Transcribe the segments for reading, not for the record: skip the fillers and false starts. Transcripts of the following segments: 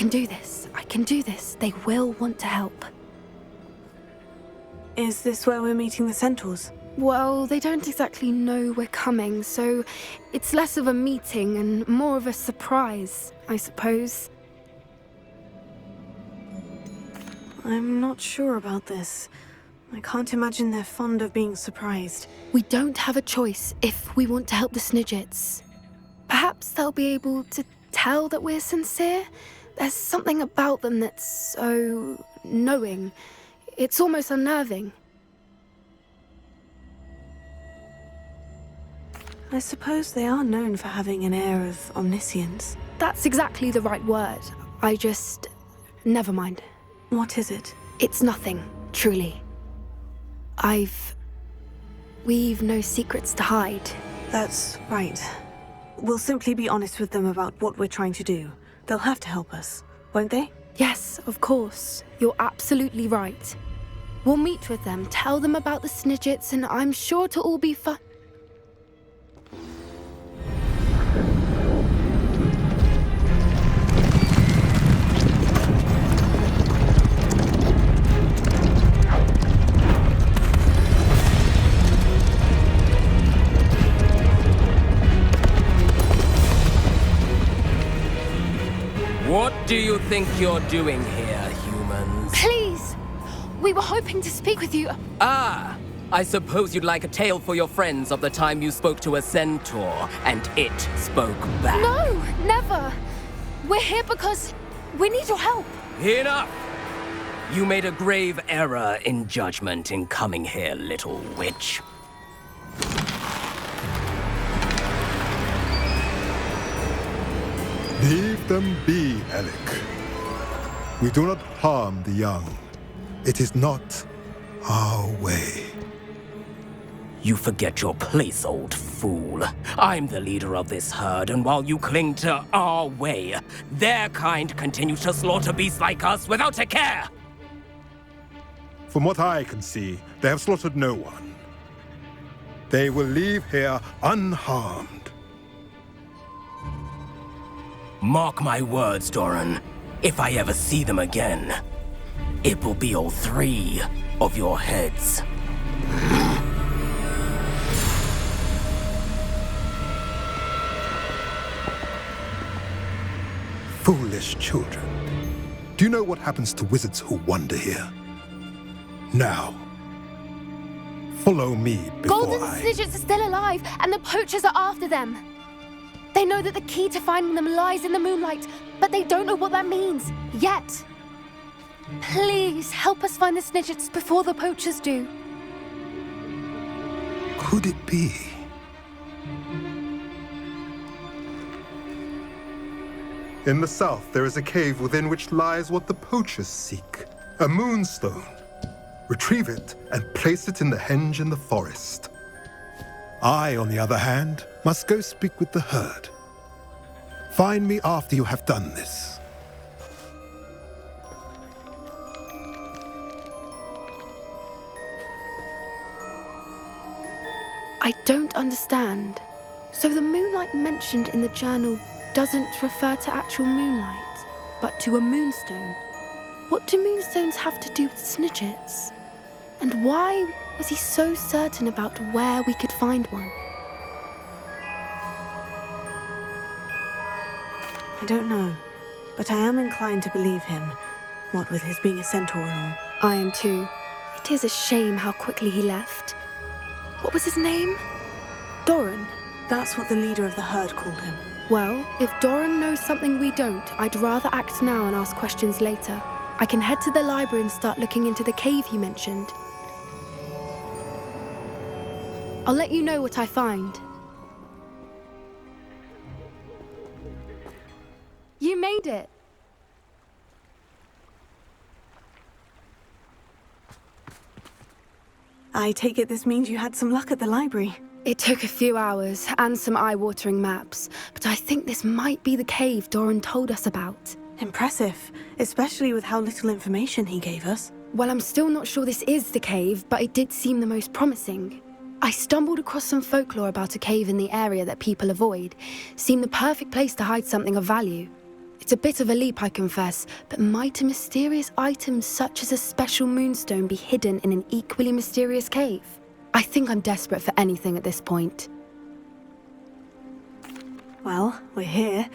can do this. I can do this. They will want to help. Is this where we're meeting the centaurs? Well, they don't exactly know we're coming, so it's less of a meeting and more of a surprise, I suppose. I'm not sure about this. I can't imagine they're fond of being surprised. We don't have a choice if we want to help the Snidgets. Perhaps they'll be able to tell that we're sincere. There's something about them that's so knowing. It's almost unnerving. I suppose they are known for having an air of omniscience. That's exactly the right word. Never mind. What is it? It's nothing, truly. We've no secrets to hide. That's right. We'll simply be honest with them about what we're trying to do. They'll have to help us, won't they? Yes, of course. You're absolutely right. We'll meet with them, tell them about the Snidgets, and I'm sure it'll all be fun. What do you think you're doing here, humans? Please! We were hoping to speak with you. Ah! I suppose you'd like a tale for your friends of the time you spoke to a centaur, and it spoke back. No, never! We're here because we need your help. Enough! You made a grave error in judgment in coming here, little witch. Leave them be, Alec. We do not harm the young. It is not our way. You forget your place, old fool. I'm the leader of this herd, and while you cling to our way, their kind continue to slaughter beasts like us without a care! From what I can see, they have slaughtered no one. They will leave here unharmed. Mark my words, Doran. If I ever see them again, it will be all 3 of your heads. Foolish children. Do you know what happens to wizards who wander here? Now, follow me before Golden Snidgets are still alive, and the poachers are after them. They know that the key to finding them lies in the moonlight, but they don't know what that means, yet. Please, help us find the Snidgets before the poachers do. Could it be? In the south, there is a cave within which lies what the poachers seek. A moonstone. Retrieve it and place it in the henge in the forest. I, on the other hand, must go speak with the herd. Find me after you have done this. I don't understand. So the moonlight mentioned in the journal doesn't refer to actual moonlight, but to a moonstone. What do moonstones have to do with Snidgets? And why was he so certain about where we could find one? I don't know, but I am inclined to believe him, what with his being a centaur and all. I am too. It is a shame how quickly he left. What was his name? Doran. That's what the leader of the herd called him. Well, if Doran knows something we don't, I'd rather act now and ask questions later. I can head to the library and start looking into the cave you mentioned. I'll let you know what I find. You made it! I take it this means you had some luck at the library. It took a few hours and some eye-watering maps, but I think this might be the cave Doran told us about. Impressive, especially with how little information he gave us. Well, I'm still not sure this is the cave, but it did seem the most promising. I stumbled across some folklore about a cave in the area that people avoid. Seemed the perfect place to hide something of value. It's a bit of a leap, I confess, but might a mysterious item such as a special moonstone be hidden in an equally mysterious cave? I think I'm desperate for anything at this point. Well, we're here.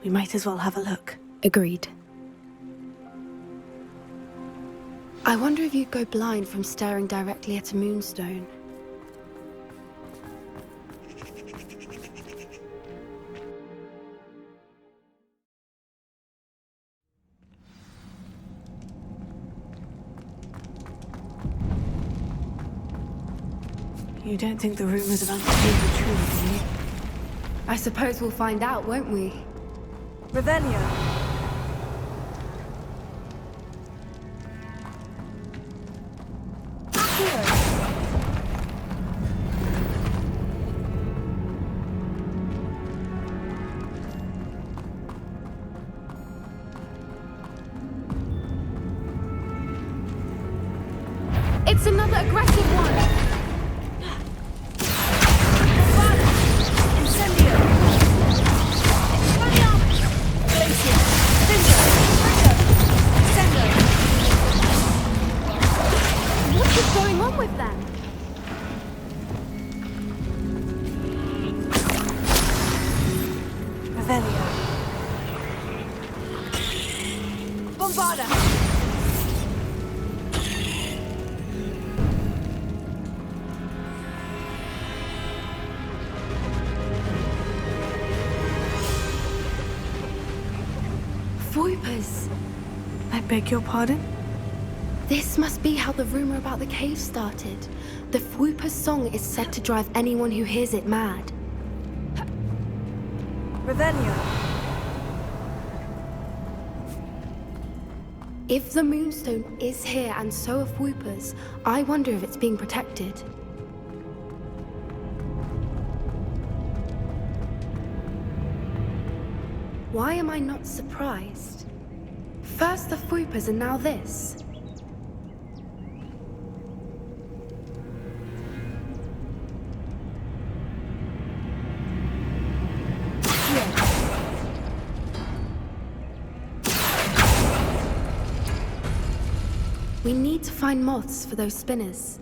We might as well have a look. Agreed. I wonder if you'd go blind from staring directly at a moonstone. You don't think the rumors about the cave are true, do you? I suppose we'll find out, won't we? Revelio! It's another aggressive one! What's going on with them? Revelio. Bombarda! Voipers! I beg your pardon? This must be how the rumor about the cave started. The Fwooper's song is said to drive anyone who hears it mad. Revelio. If the Moonstone is here and so are Fwoopers, I wonder if it's being protected. Why am I not surprised? First the Fwoopers and now this. We need to find moths for those spinners.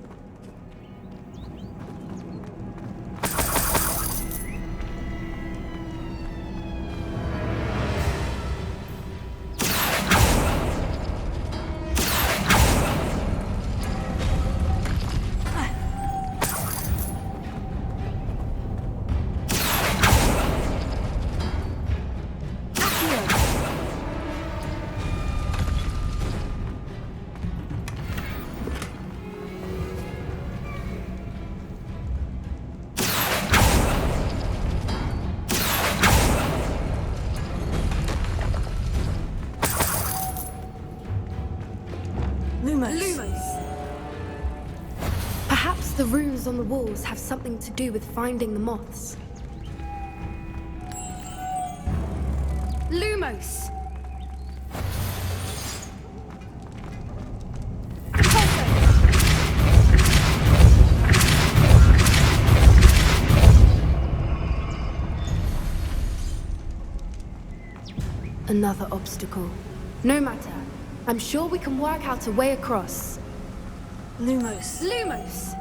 Perhaps the runes on the walls have something to do with finding the moths. Lumos! Another obstacle. No matter. I'm sure we can work out a way across. Lumos. Lumos!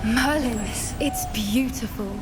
Merlin, it's beautiful.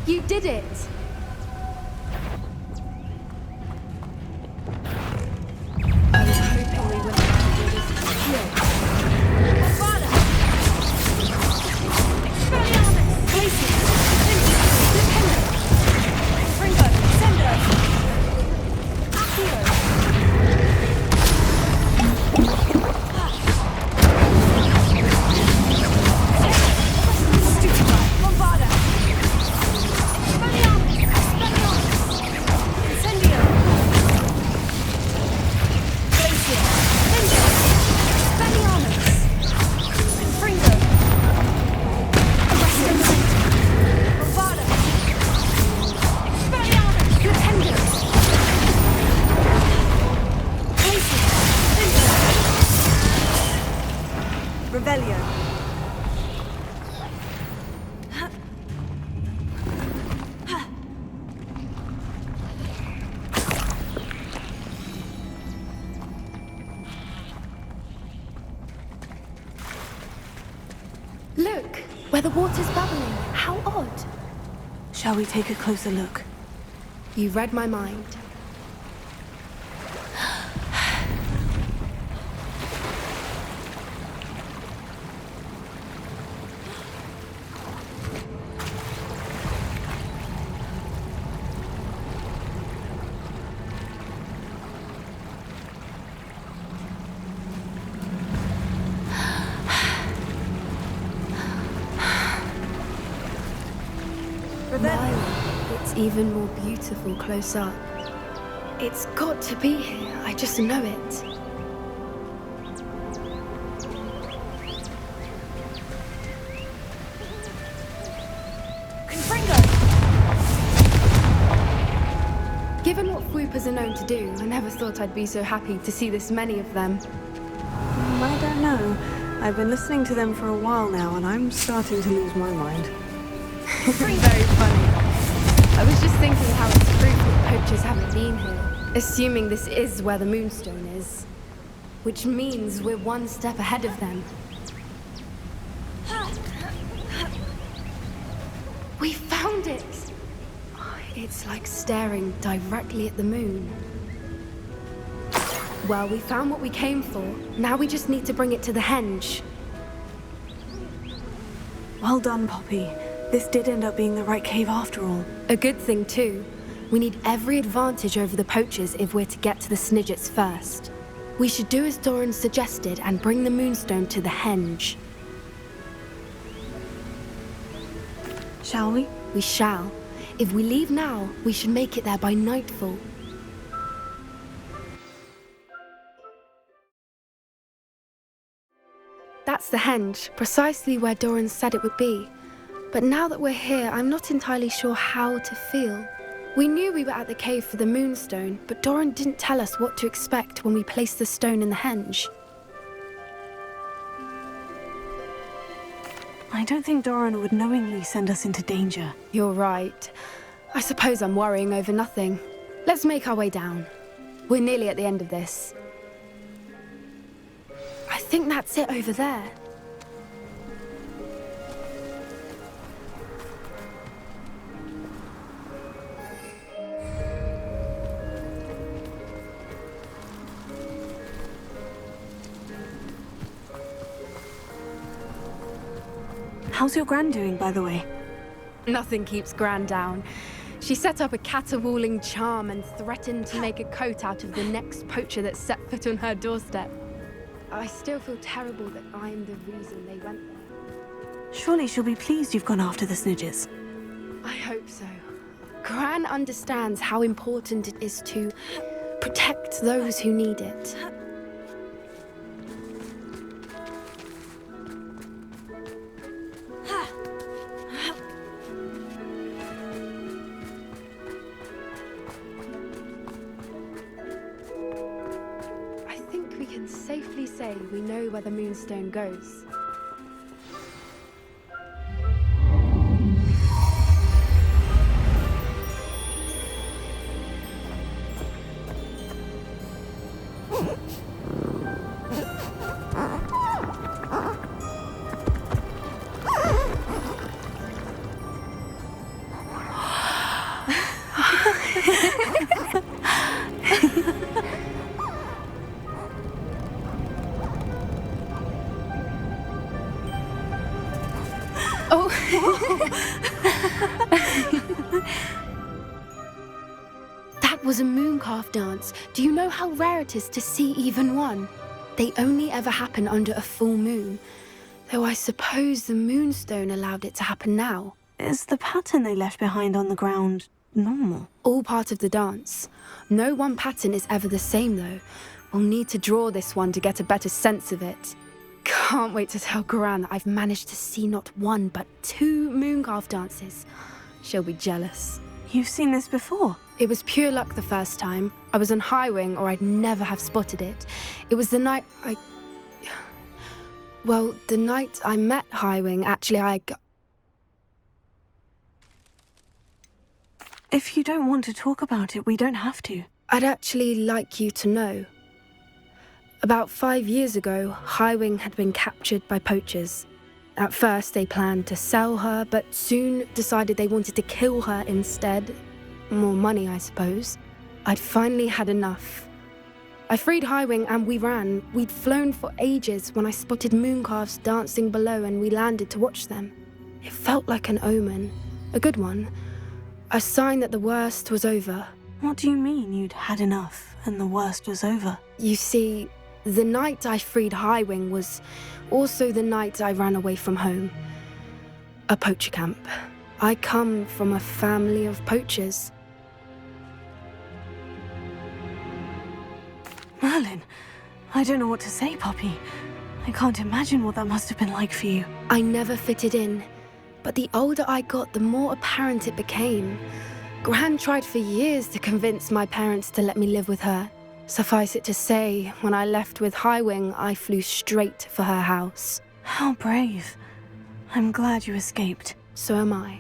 You did it! I was hoping we wouldn't have to do this. AVADA! Expelliarmus! Places! Independent! Fringo! Sendo! Accio! Stupefy! Bombarda! Expelliarmus! Expelliarmus! Incendio! Glacier! Lindo! Expelliarmus! Fringo! Arrested! Bombarda! Expelliarmus! Nintendo! Glacier! Lindo! Revelio. Look! Where the water's bubbling. How odd. Shall we take a closer look? You read my mind. Revelio. It's even more beautiful close up. It's got to be here. I just know it. Confringo! Given what swoopers are known to do, I never thought I'd be so happy to see this many of them. I don't know. I've been listening to them for a while now, and I'm starting to lose my mind. Very funny. I was just thinking how it's proof that poachers haven't been here, assuming this is where the Moonstone is. Which means we're one step ahead of them. We found it! Oh, it's like staring directly at the moon. Well, we found what we came for. Now we just need to bring it to the henge. Well done, Poppy. This did end up being the right cave after all. A good thing, too. We need every advantage over the poachers if we're to get to the Snidgets first. We should do as Doran suggested and bring the Moonstone to the henge. Shall we? We shall. If we leave now, we should make it there by nightfall. That's the henge, precisely where Doran said it would be. But now that we're here, I'm not entirely sure how to feel. We knew we were at the cave for the Moonstone, but Doran didn't tell us what to expect when we placed the stone in the henge. I don't think Doran would knowingly send us into danger. You're right. I suppose I'm worrying over nothing. Let's make our way down. We're nearly at the end of this. I think that's it over there. How's your Gran doing, by the way? Nothing keeps Gran down. She set up a caterwauling charm and threatened to make a coat out of the next poacher that set foot on her doorstep. I still feel terrible that I'm the reason they went there. Surely she'll be pleased you've gone after the Snidgets. I hope so. Gran understands how important it is to protect those who need it. I think we can safely say we know where the Moonstone goes. was a mooncalf dance. Do you know how rare it is to see even one? They only ever happen under a full moon. Though I suppose the moonstone allowed it to happen now. Is the pattern they left behind on the ground normal? All part of the dance. No one pattern is ever the same, though. We'll need to draw this one to get a better sense of it. Can't wait to tell Gran that I've managed to see not one, but 2 mooncalf dances. She'll be jealous. You've seen this before? It was pure luck the first time. I was on Highwing, or I'd never have spotted it. It was the night the night I met Highwing, actually, If you don't want to talk about it, we don't have to. I'd actually like you to know. About 5 years ago, Highwing had been captured by poachers. At first, they planned to sell her, but soon decided they wanted to kill her instead. More money, I suppose. I'd finally had enough. I freed Highwing and we ran. We'd flown for ages when I spotted mooncalves dancing below and we landed to watch them. It felt like an omen. A good one. A sign that the worst was over. What do you mean you'd had enough and the worst was over? You see, the night I freed Highwing was also the night I ran away from home. A poacher camp. I come from a family of poachers. Merlin, I don't know what to say, Poppy. I can't imagine what that must have been like for you. I never fitted in, but the older I got, the more apparent it became. Gran tried for years to convince my parents to let me live with her. Suffice it to say, when I left with Highwing, I flew straight for her house. How brave. I'm glad you escaped. So am I.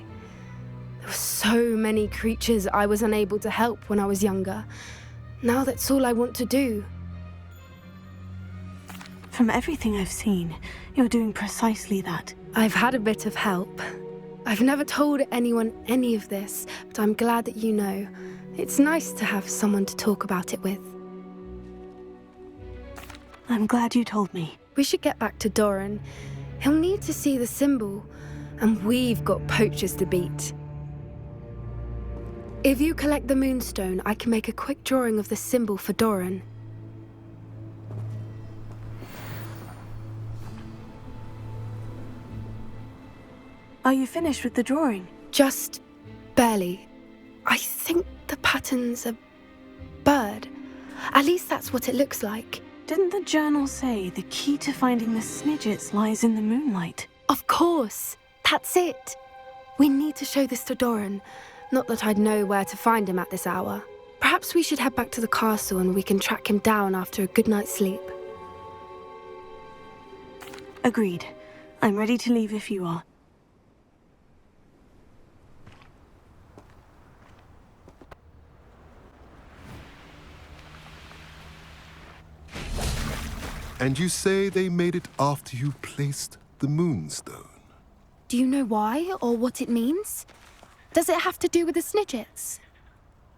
There were so many creatures I was unable to help when I was younger. Now that's all I want to do. From everything I've seen, you're doing precisely that. I've had a bit of help. I've never told anyone any of this, but I'm glad that you know. It's nice to have someone to talk about it with. I'm glad you told me. We should get back to Doran. He'll need to see the symbol, and we've got poachers to beat. If you collect the moonstone, I can make a quick drawing of the symbol for Doran. Are you finished with the drawing? Just barely. I think the pattern's a bird. At least that's what it looks like. Didn't the journal say the key to finding the Snidgets lies in the moonlight? Of course. That's it. We need to show this to Doran. Not that I'd know where to find him at this hour. Perhaps we should head back to the castle and we can track him down after a good night's sleep. Agreed. I'm ready to leave if you are. And you say they made it after you placed the moonstone? Do you know why or what it means? Does it have to do with the Snidgets?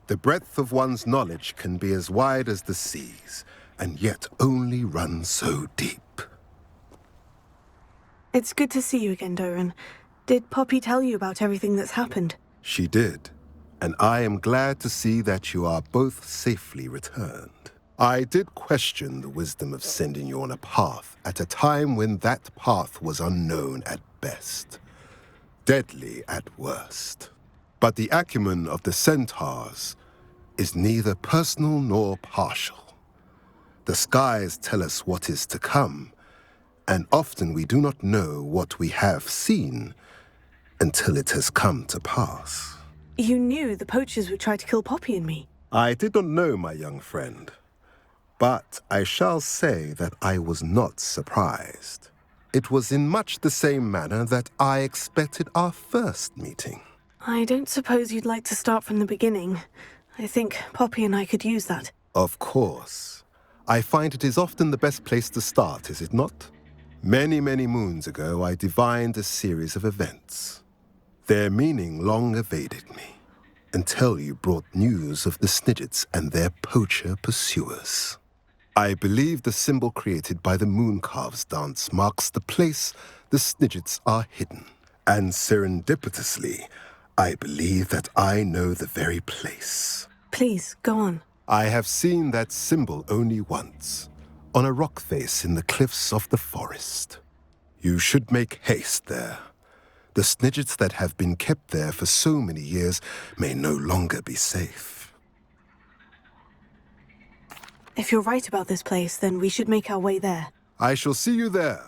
The breadth of one's knowledge can be as wide as the seas, and yet only run so deep. It's good to see you again, Doran. Did Poppy tell you about everything that's happened? She did, and I am glad to see that you are both safely returned. I did question the wisdom of sending you on a path at a time when that path was unknown at best, deadly at worst. But the acumen of the centaurs is neither personal nor partial. The skies tell us what is to come, and often we do not know what we have seen until it has come to pass. You knew the poachers would try to kill Poppy and me. I did not know, my young friend, but I shall say that I was not surprised. It was in much the same manner that I expected our first meeting. I don't suppose you'd like to start from the beginning. I think Poppy and I could use that. Of course. I find it is often the best place to start, is it not? Many, many moons ago, I divined a series of events. Their meaning long evaded me, until you brought news of the Snidgets and their poacher pursuers. I believe the symbol created by the mooncalves dance marks the place the Snidgets are hidden. And serendipitously, I believe that I know the very place. Please, go on. I have seen that symbol only once, on a rock face in the cliffs of the forest. You should make haste there. The snidgets that have been kept there for so many years may no longer be safe. If you're right about this place, then we should make our way there. I shall see you there.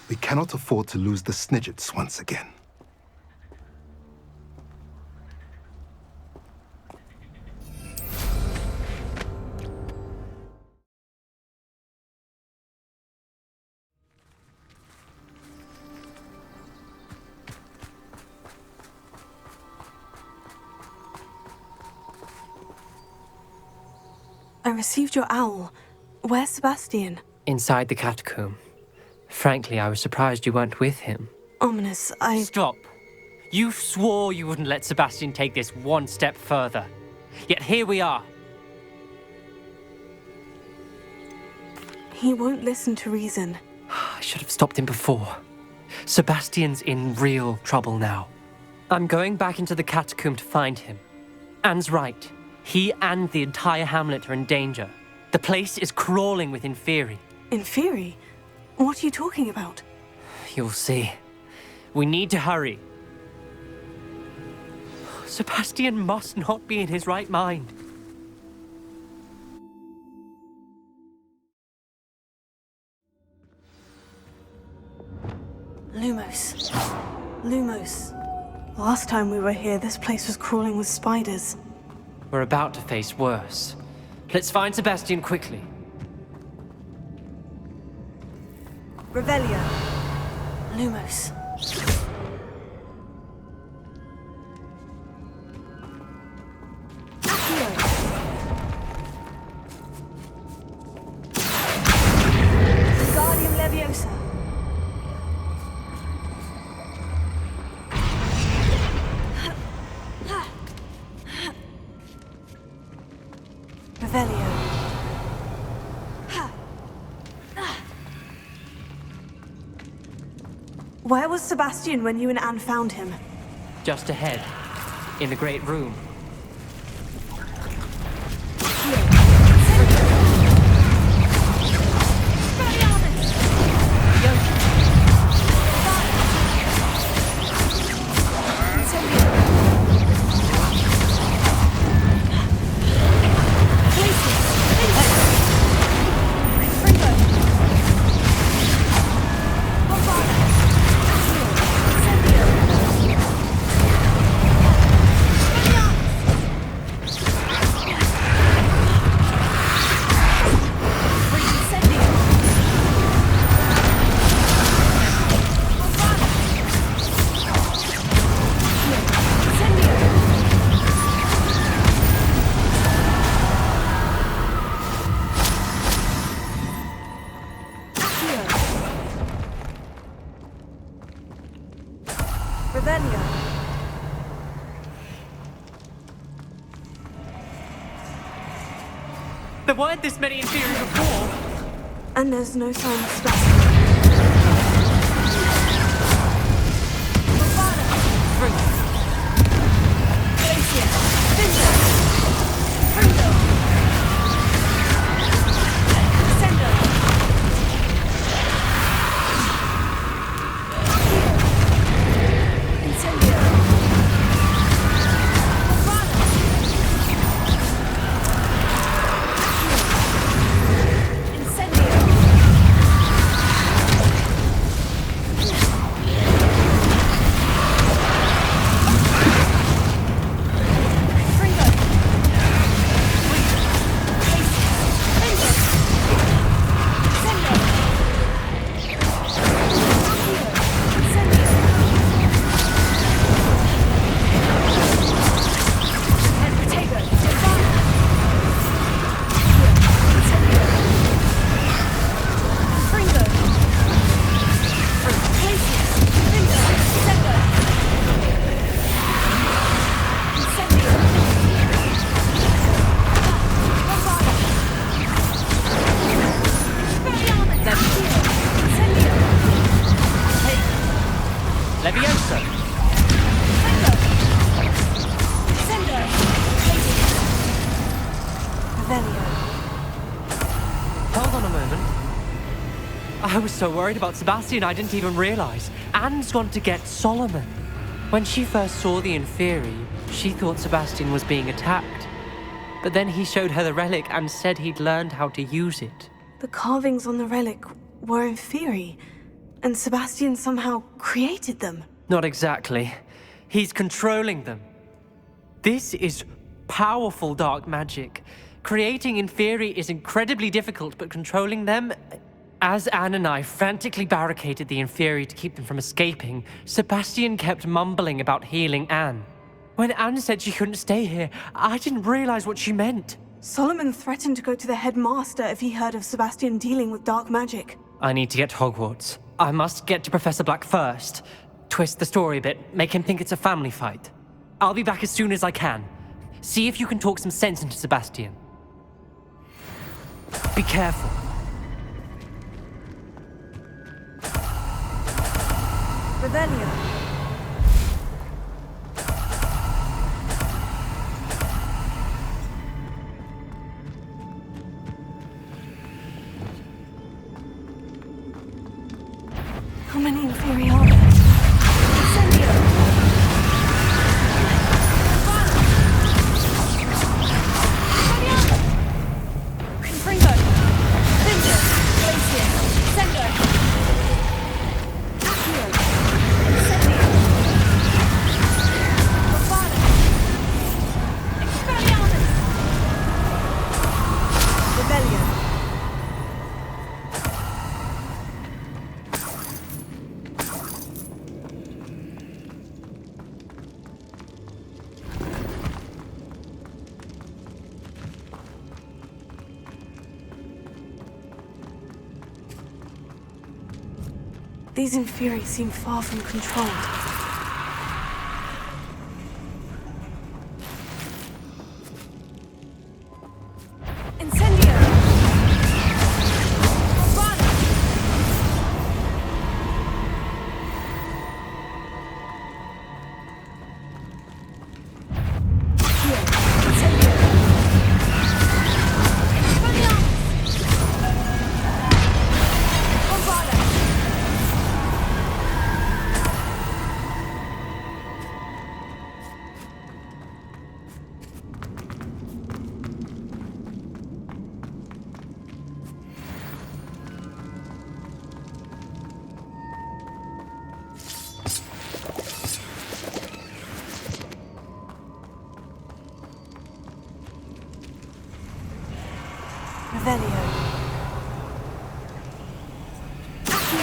We cannot afford to lose the snidgets once again. I received your owl. Where's Sebastian? Inside the catacomb. Frankly, I was surprised you weren't with him. Ominous, Stop! You swore you wouldn't let Sebastian take this one step further. Yet here we are. He won't listen to reason. I should have stopped him before. Sebastian's in real trouble now. I'm going back into the catacomb to find him. Anne's right. He and the entire hamlet are in danger. The place is crawling with Inferi. Inferi? What are you talking about? You'll see. We need to hurry. Sebastian must not be in his right mind. Lumos. Lumos. Last time we were here, this place was crawling with spiders. We're about to face worse. Let's find Sebastian quickly. Revelio. Lumos. Accio. Wingardium Leviosa. Revelio. Where was Sebastian when you and Anne found him? Just ahead, in the great room. Revelio. There weren't this many Inferi before. And there's no sign of Sebastian. I was so worried about Sebastian I didn't even realize. Anne's gone to get Solomon. When she first saw the Inferi, she thought Sebastian was being attacked. But then he showed her the relic and said he'd learned how to use it. The carvings on the relic were Inferi, and Sebastian somehow created them. Not exactly. He's controlling them. This is powerful dark magic. Creating Inferi is incredibly difficult, but controlling them... As Anne and I frantically barricaded the Inferi to keep them from escaping, Sebastian kept mumbling about healing Anne. When Anne said she couldn't stay here, I didn't realize what she meant. Solomon threatened to go to the headmaster if he heard of Sebastian dealing with dark magic. I need to get to Hogwarts. I must get to Professor Black first. Twist the story a bit, make him think it's a family fight. I'll be back as soon as I can. See if you can talk some sense into Sebastian. Be careful. Rebellion. How many Inferi are there? Incendio! Confringo! Cinder! Glacier! Sender! Accio! Incendio! Avada! Expelliarmus! Rebellion! These Inferi seem far from controlled. Incendio! Avada! Accio! Incendio! Expelliarmus! Avada! Revelio. Accio.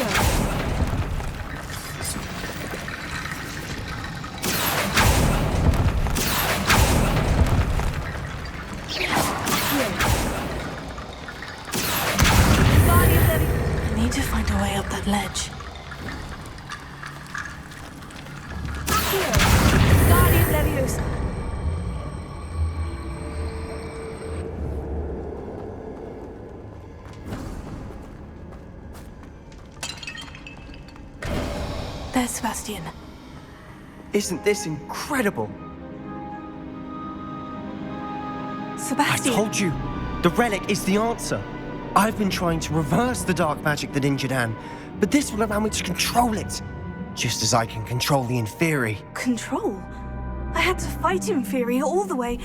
I need to find a way up that ledge. Accio. Guardian Leviosa. There's Sebastian. Isn't this incredible? Sebastian! I told you, the relic is the answer. I've been trying to reverse the dark magic that injured Anne, but this will allow me to control it, just as I can control the Inferi. Control? I had to fight Inferi all the way.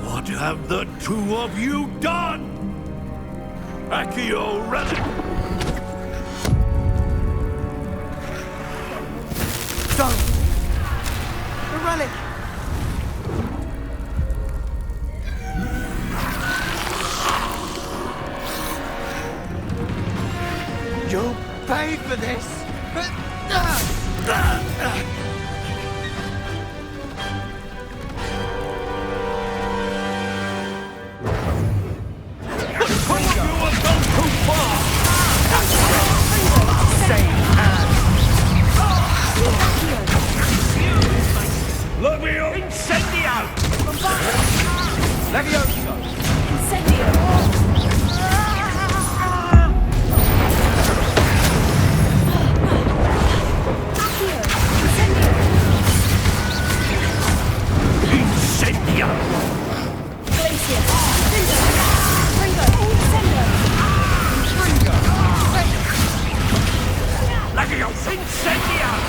What have the two of you done? Accio relic! Don't! The relic! You'll pay for this! Levio! Incendio! Levioso! Incendio! Accio! Incendio! Incendious!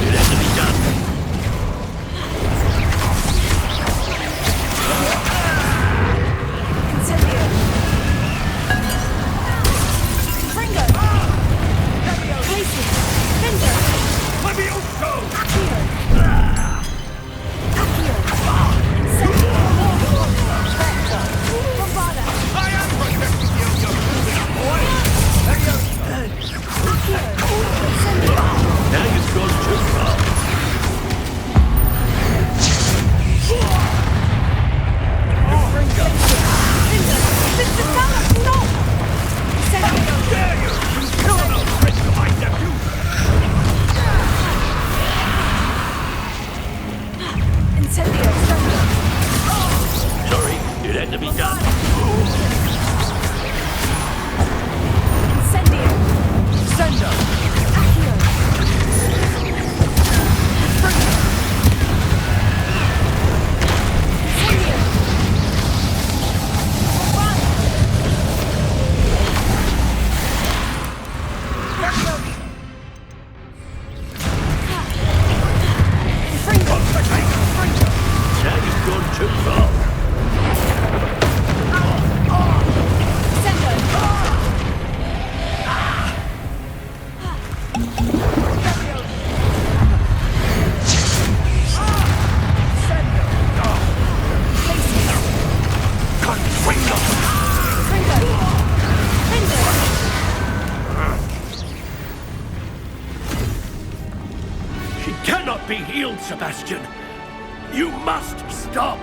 It has to be done. Now you've gone too far. Dare you! You're not threat to my nephew! Sorry, it had to be done. Now you've gone too far. She cannot be healed, Sebastian. You must stop.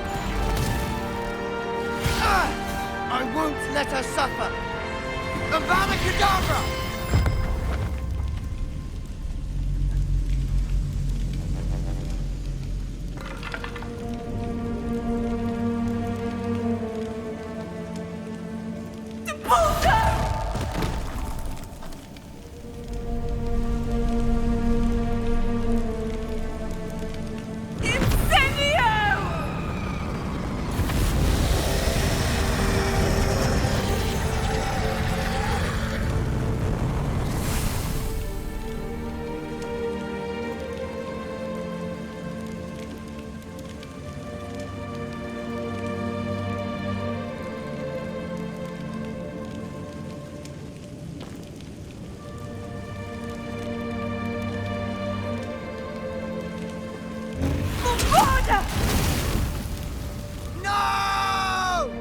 I won't let her suffer! AVADA KEDAVRA! No!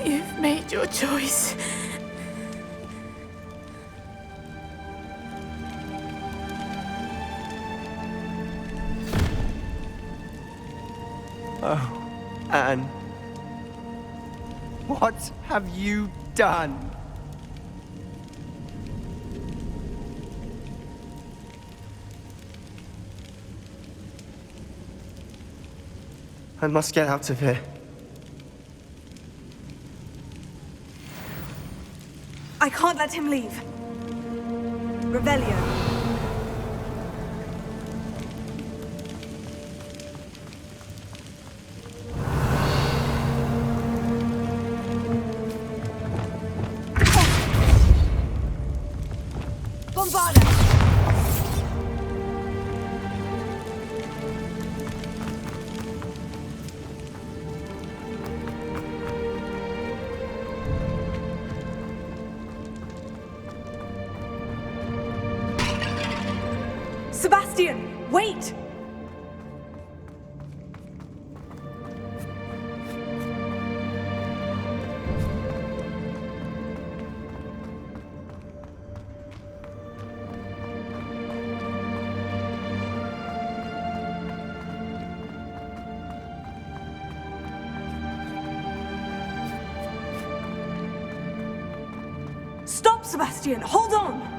You've made your choice. Oh, Anne. What have you done? I must get out of here. I can't let him leave. Revelio. Bombarda! Sebastian, wait! Stop, Sebastian! Hold on!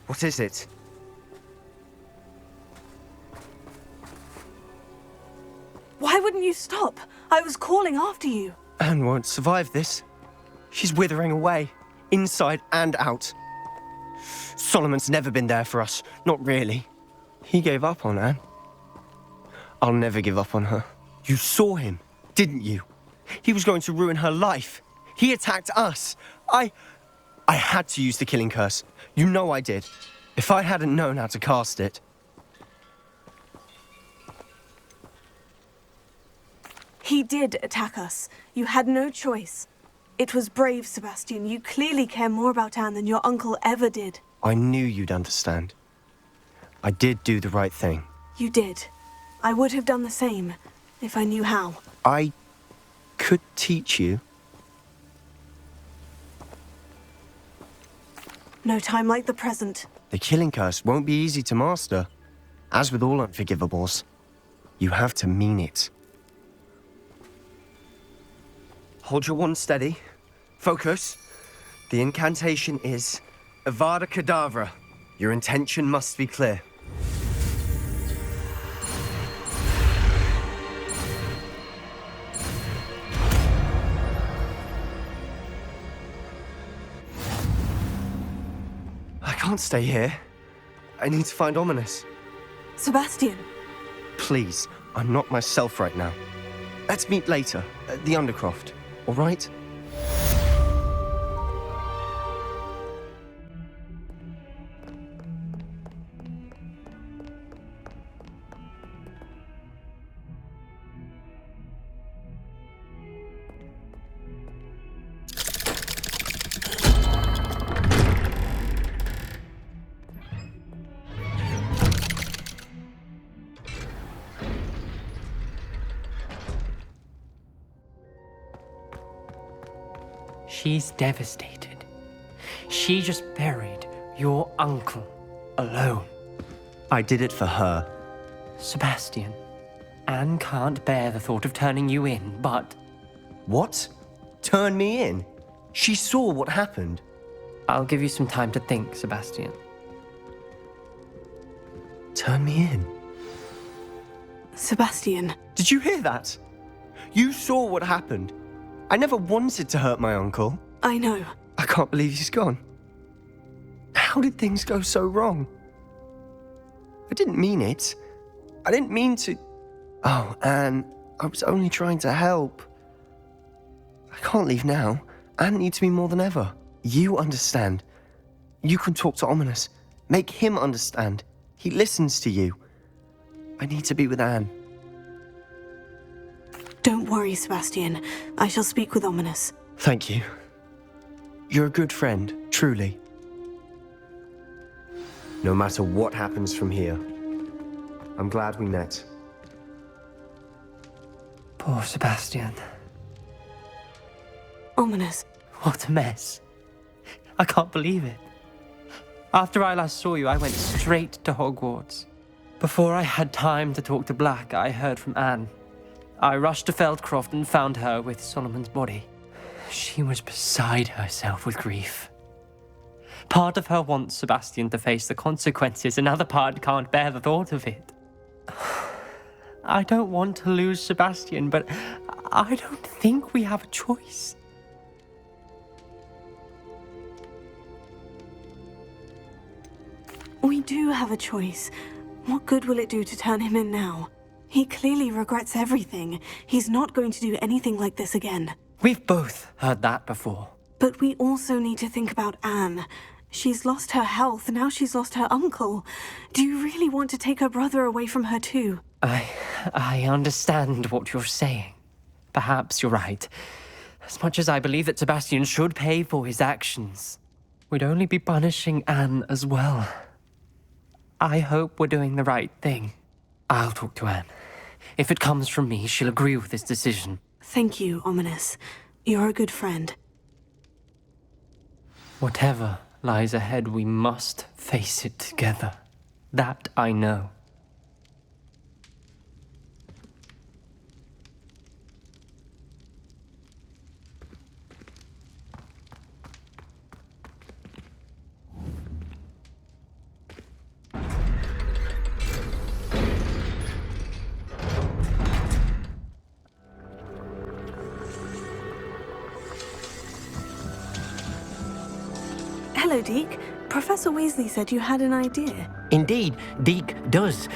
What is it? Why wouldn't you stop? I was calling after you. Anne won't survive this. She's withering away, inside and out. Solomon's never been there for us, not really. He gave up on Anne. I'll never give up on her. You saw him, didn't you? He was going to ruin her life. He attacked us. I had to use the killing curse. You know I did. If I hadn't known how to cast it... He did attack us. You had no choice. It was brave, Sebastian. You clearly care more about Anne than your uncle ever did. I knew you'd understand. I did do the right thing. You did. I would have done the same, if I knew how. I could teach you. No time like the present. The killing curse won't be easy to master. As with all unforgivables, you have to mean it. Hold your wand steady. Focus. The incantation is AVADA KEDAVRA. Your intention must be clear. I can't stay here. I need to find Ominous. Sebastian! Please, I'm not myself right now. Let's meet later, at the Undercroft, all right? She's devastated. She just buried your uncle alone. I did it for her. Sebastian, Anne can't bear the thought of turning you in, but... What? Turn me in? She saw what happened. I'll give you some time to think, Sebastian. Turn me in? Sebastian. Did you hear that? You saw what happened. I never wanted to hurt my uncle. I know. I can't believe he's gone. How did things go so wrong? I didn't mean it. I didn't mean to... Oh, Anne, I was only trying to help. I can't leave now. Anne needs me more than ever. You understand. You can talk to Ominous. Make him understand. He listens to you. I need to be with Anne. Don't worry, Sebastian. I shall speak with Ominous. Thank you. You're a good friend, truly. No matter what happens from here, I'm glad we met. Poor Sebastian. Ominous. What a mess. I can't believe it. After I last saw you, I went straight to Hogwarts. Before I had time to talk to Black, I heard from Anne. I rushed to Feldcroft and found her with Solomon's body. She was beside herself with grief. Part of her wants Sebastian to face the consequences, another part can't bear the thought of it. I don't want to lose Sebastian, but I don't think we have a choice. We do have a choice. What good will it do to turn him in now? He clearly regrets everything. He's not going to do anything like this again. We've both heard that before. But we also need to think about Anne. She's lost her health, now she's lost her uncle. Do you really want to take her brother away from her too? I understand what you're saying. Perhaps you're right. As much as I believe that Sebastian should pay for his actions, we'd only be punishing Anne as well. I hope we're doing the right thing. I'll talk to Anne. If it comes from me, she'll agree with this decision. Thank you, Ominous. You're a good friend. Whatever lies ahead, we must face it together. That I know. Hello, Deke. Professor Weasley said you had an idea. Indeed, Deke does.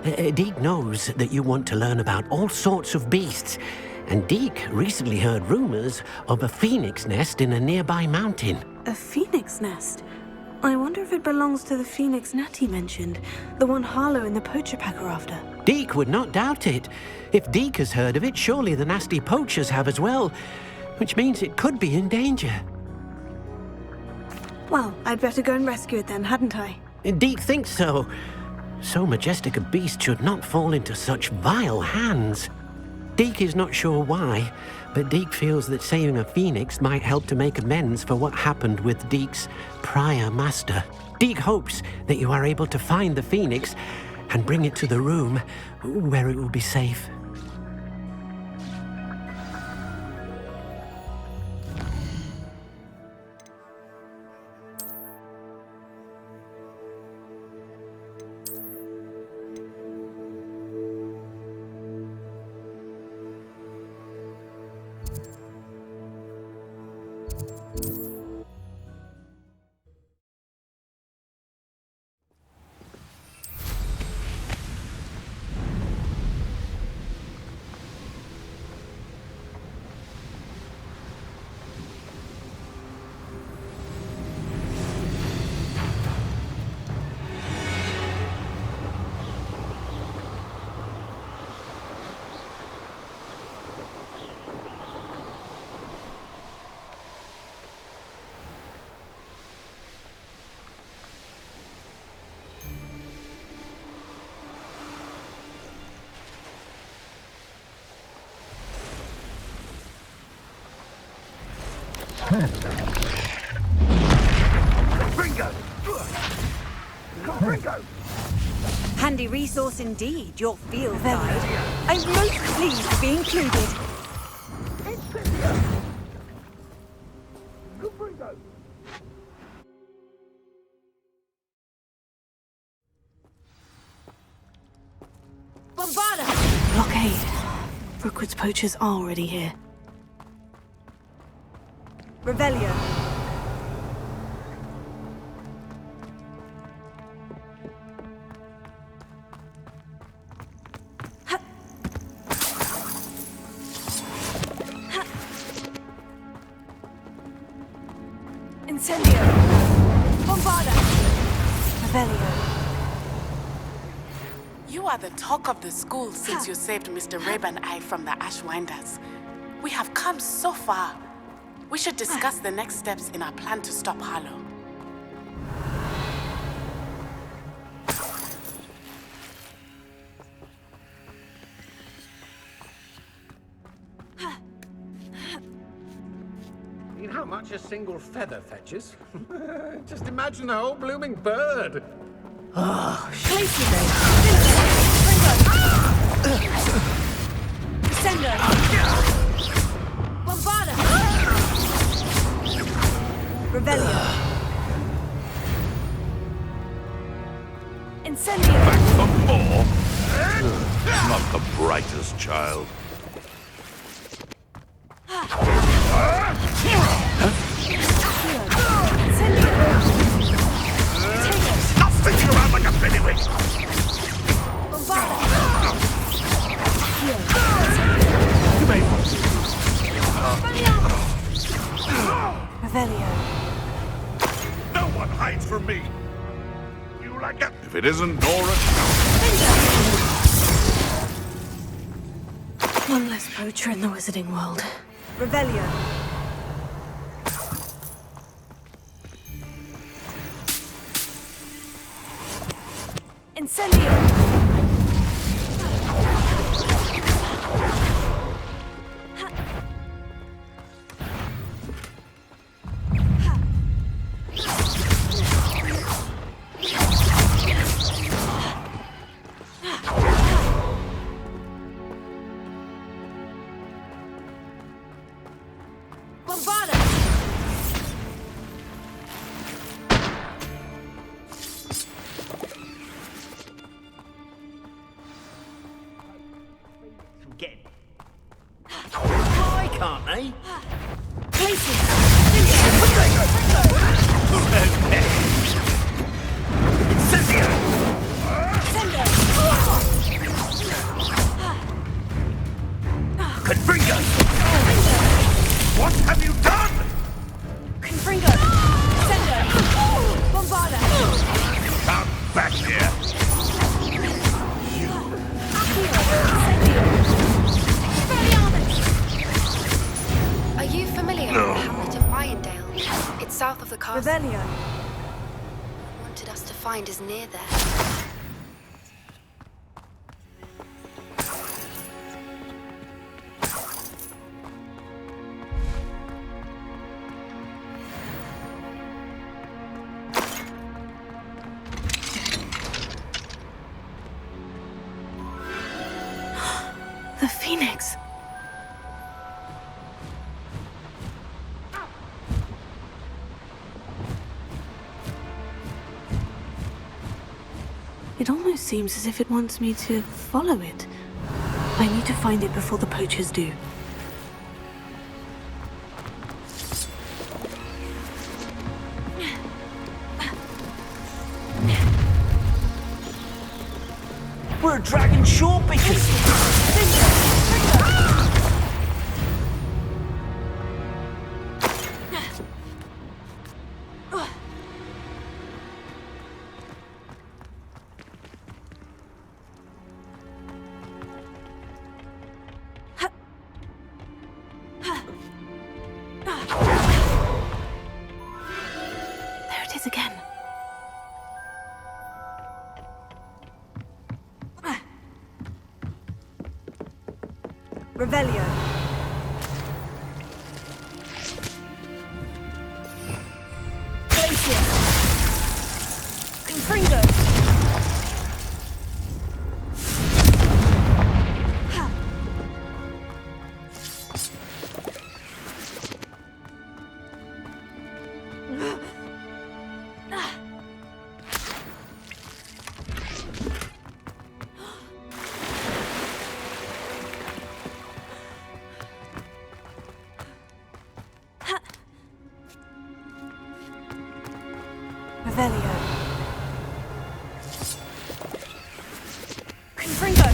Deke knows that you want to learn about all sorts of beasts, and Deke recently heard rumors of a phoenix nest in a nearby mountain. A phoenix nest? I wonder if it belongs to the phoenix Natty mentioned, the one Harlow and the poacher pack are after. Deke would not doubt it. If Deke has heard of it, surely the nasty poachers have as well, which means it could be in danger. Well, I'd better go and rescue it then, hadn't I? Deke thinks so. So majestic a beast should not fall into such vile hands. Deke is not sure why, but Deke feels that saving a phoenix might help to make amends for what happened with Deke's prior master. Deke hopes that you are able to find the phoenix and bring it to the room where it will be safe. Handy resource indeed, your field guide. I'm most pleased to be included. Bombarda! Blockade. Rookwood's poachers are already here. Revelio. Incendio! Bombarda! Revelio. You are the talk of the school since you saved Mr. Rabe and I from the Ashwinders. We have come so far. We should discuss the next steps in our plan to stop Harlow. You know how much a single feather fetches? Just imagine a whole blooming bird. Oh, Sendo! Bombarda! Revelio! Incendio! Back for more? Not the brightest child. Stop sticking around like a pennywig! Revelio. No one hides from me! You like it? If it isn't Nora... One less poacher in the wizarding world. Revelio! Incendio! Why can't they? Places! Confringo! What have you done? Confringo! Sender! Bombarda! Come back here! Are you familiar with the hamlet of Mayendale? It's south of the castle. Revelio. Wanted us to find is near there. The Phoenix. It almost seems as if it wants me to follow it. I need to find it before the poachers do. We're dragging shortpickers! There it is again. Revelio. Glacier. Confringo. Revelio. Confringo.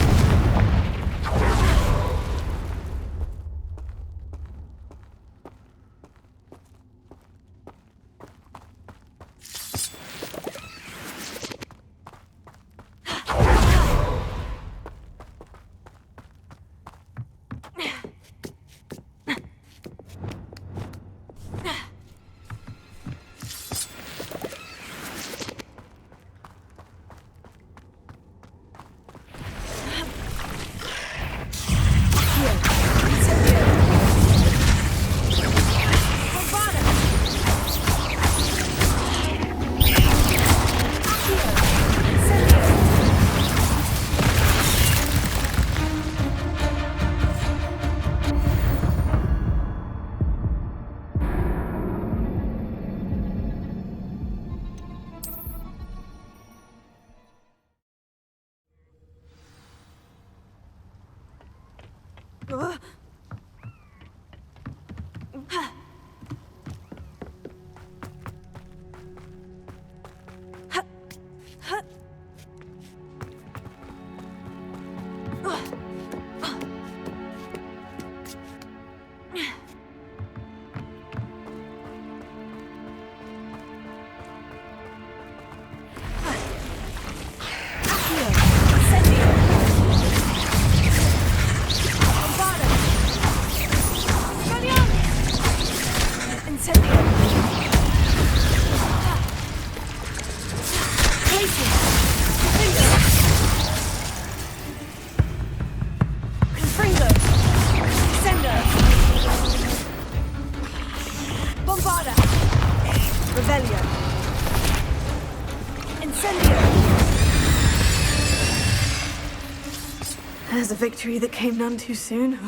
There's a victory that came none too soon.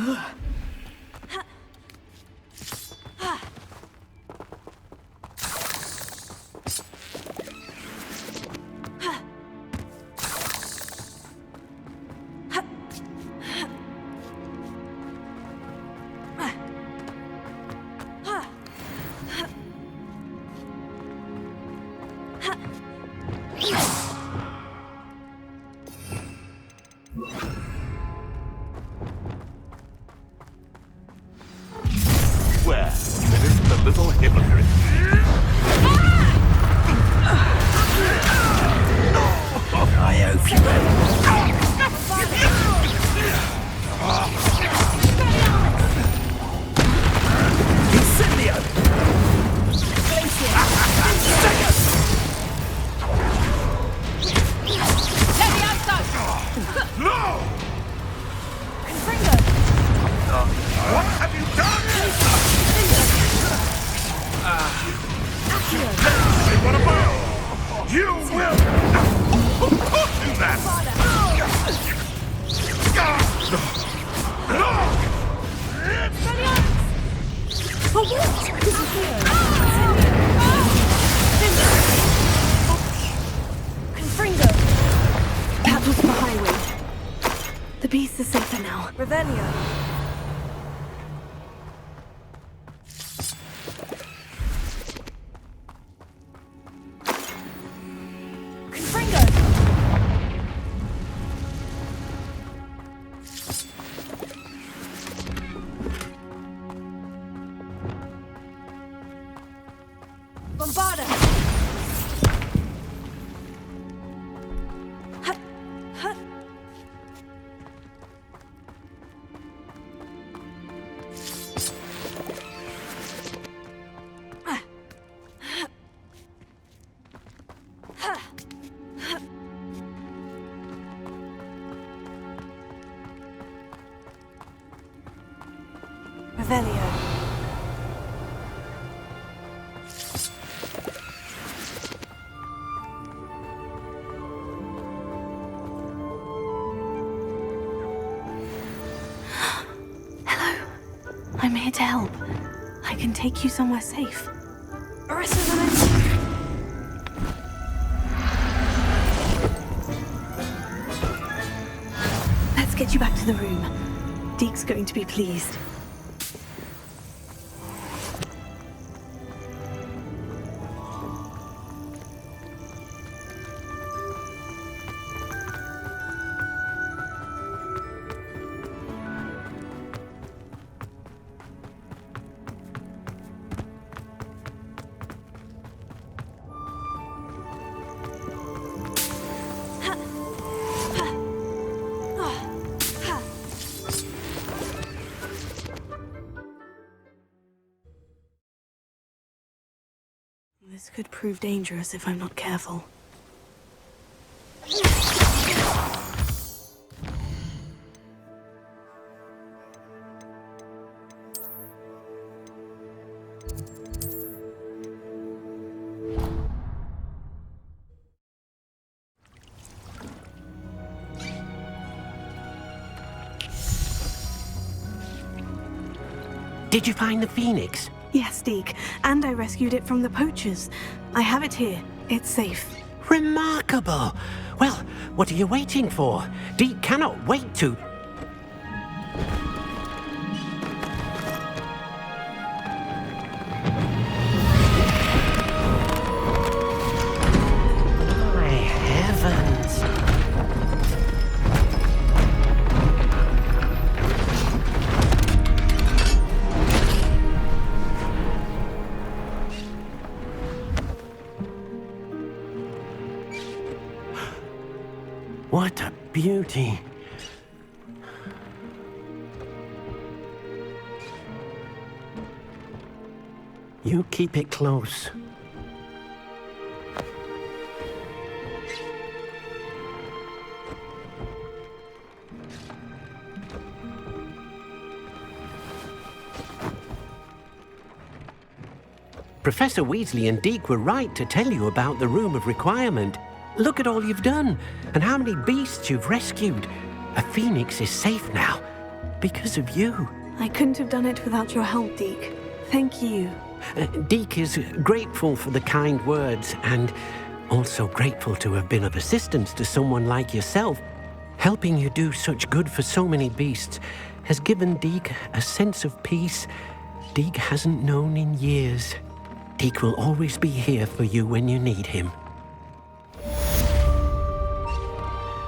What have you done? What about you? Will do that. Confringo! That was the highway. The beast is safer now. Revelio. Confringo! Bombarda. Revelio. Hello. I'm here to help. I can take you somewhere safe. Arrest Let's get you back to the room. Deke's going to be pleased. This could prove dangerous if I'm not careful. Did you find the phoenix? Yes, Deke, and I rescued it from the poachers. I have it here. It's safe. Remarkable! Well, what are you waiting for? Deke cannot wait to... My heavens! What a beauty. You keep it close. Professor Weasley and Deke were right to tell you about the Room of Requirement. Look at all you've done, and how many beasts you've rescued. A phoenix is safe now, because of you. I couldn't have done it without your help, Deke. Thank you. Deke is grateful for the kind words, and also grateful to have been of assistance to someone like yourself. Helping you do such good for so many beasts has given Deke a sense of peace Deke hasn't known in years. Deke will always be here for you when you need him.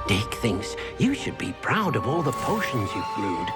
Deke thinks you should be proud of all the potions you've brewed.